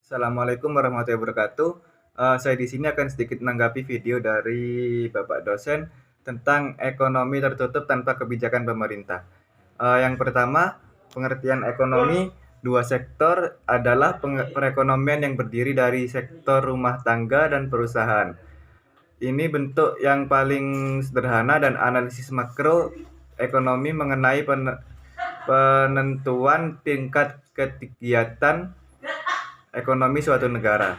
Assalamualaikum warahmatullahi wabarakatuh. Saya di sini akan sedikit menanggapi video dari Bapak dosen tentang ekonomi tertutup tanpa kebijakan pemerintah. Yang pertama, pengertian ekonomi dua sektor adalah perekonomian yang berdiri dari sektor rumah tangga dan perusahaan. Ini bentuk yang paling sederhana dan analisis makro ekonomi mengenai penentuan tingkat kegiatan ekonomi suatu negara.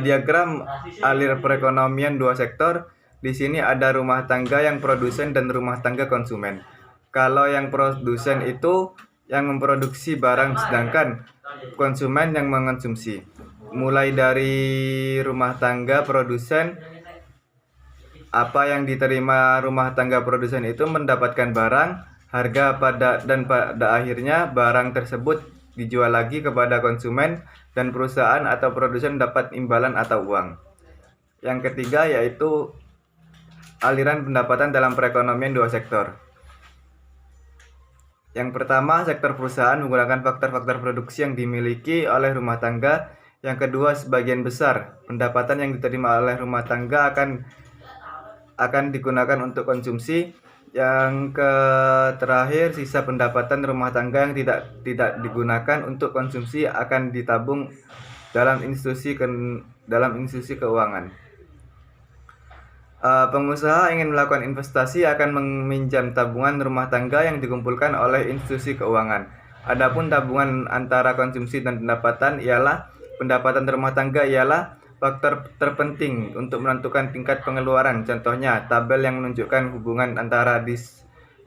Diagram alir perekonomian dua sektor. Di sini ada rumah tangga yang produsen dan rumah tangga konsumen. Kalau yang produsen itu yang memproduksi barang, sedangkan konsumen yang mengonsumsi. Mulai dari rumah tangga produsen, apa yang diterima rumah tangga produsen itu mendapatkan barang, harga pada akhirnya barang tersebut dijual lagi kepada konsumen dan perusahaan atau produsen dapat imbalan atau uang. Yang ketiga yaitu aliran pendapatan dalam perekonomian dua sektor. Yang pertama, sektor perusahaan menggunakan faktor-faktor produksi yang dimiliki oleh rumah tangga. Yang kedua, sebagian besar pendapatan yang diterima oleh rumah tangga akan digunakan untuk konsumsi. Yang terakhir, sisa pendapatan rumah tangga yang tidak digunakan untuk konsumsi akan ditabung dalam institusi keuangan. Pengusaha ingin melakukan investasi akan meminjam tabungan rumah tangga yang dikumpulkan oleh institusi keuangan. Adapun tabungan antara konsumsi dan pendapatan rumah tangga ialah faktor terpenting untuk menentukan tingkat pengeluaran. Contohnya, tabel yang menunjukkan hubungan antara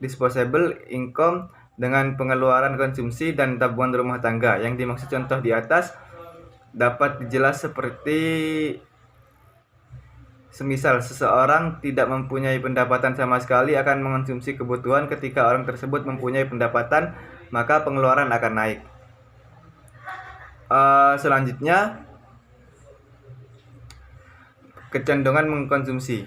disposable income dengan pengeluaran konsumsi dan tabungan rumah tangga. Yang dimaksud contoh di atas dapat dijelas seperti semisal seseorang tidak mempunyai pendapatan sama sekali akan mengonsumsi kebutuhan. Ketika orang tersebut mempunyai pendapatan, maka pengeluaran akan naik. Selanjutnya, kecenderungan mengkonsumsi.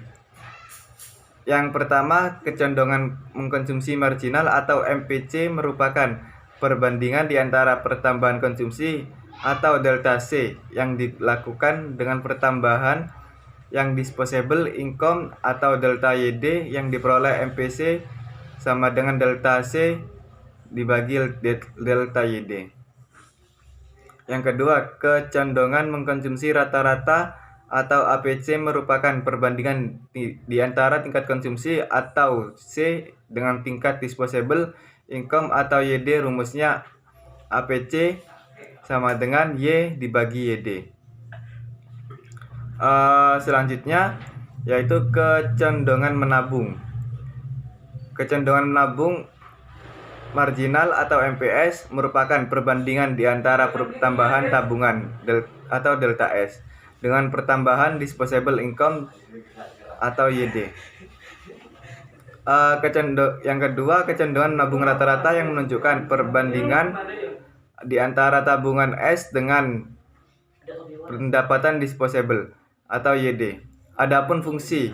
Yang pertama, kecenderungan mengkonsumsi marginal atau MPC merupakan perbandingan di antara pertambahan konsumsi atau delta C yang dilakukan dengan pertambahan yang disposable income atau delta YD yang diperoleh MPC sama dengan delta C dibagi delta YD. Yang kedua, kecenderungan mengkonsumsi rata-rata atau APC merupakan perbandingan di antara tingkat konsumsi atau C dengan tingkat disposable income atau YD. Rumusnya APC sama dengan Y dibagi YD. Selanjutnya yaitu kecenderungan menabung. Kecenderungan menabung marginal atau MPS merupakan perbandingan di antara pertambahan tabungan atau delta S dengan pertambahan disposable income atau YD. Yang kedua, kecenderungan menabung rata-rata yang menunjukkan perbandingan di antara tabungan S dengan pendapatan disposable atau YD. Adapun fungsi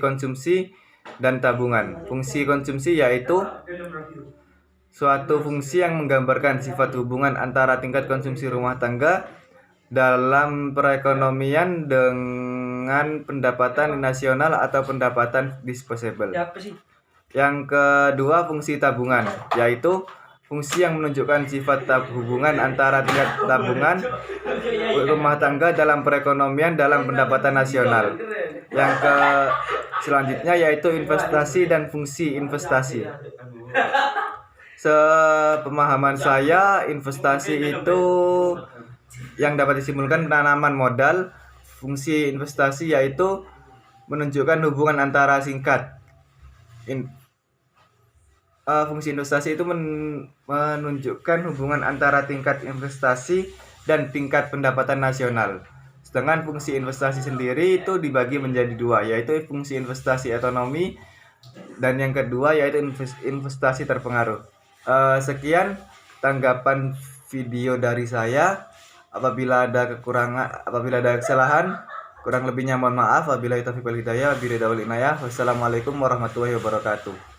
konsumsi dan tabungan. Fungsi konsumsi yaitu suatu fungsi yang menggambarkan sifat hubungan antara tingkat konsumsi rumah tangga dalam perekonomian dengan pendapatan nasional atau pendapatan disposable. Yang kedua, fungsi tabungan, yaitu fungsi yang menunjukkan sifat hubungan antara tingkat tabungan rumah tangga dalam perekonomian dalam pendapatan nasional. Yang selanjutnya yaitu investasi dan fungsi investasi. Sepemahaman saya, investasi itu yang dapat disimpulkan penanaman modal. Fungsi investasi yaitu menunjukkan hubungan antara fungsi investasi itu menunjukkan hubungan antara tingkat investasi dan tingkat pendapatan nasional. Sedangkan fungsi investasi sendiri itu dibagi menjadi dua, yaitu fungsi investasi ekonomi dan yang kedua yaitu investasi terpengaruh. Sekian tanggapan video dari saya. Apabila ada kesalahan, kurang lebihnya mohon maaf. Wabillahi taufiq wal hidayah. Wassalamualaikum warahmatullahi wabarakatuh.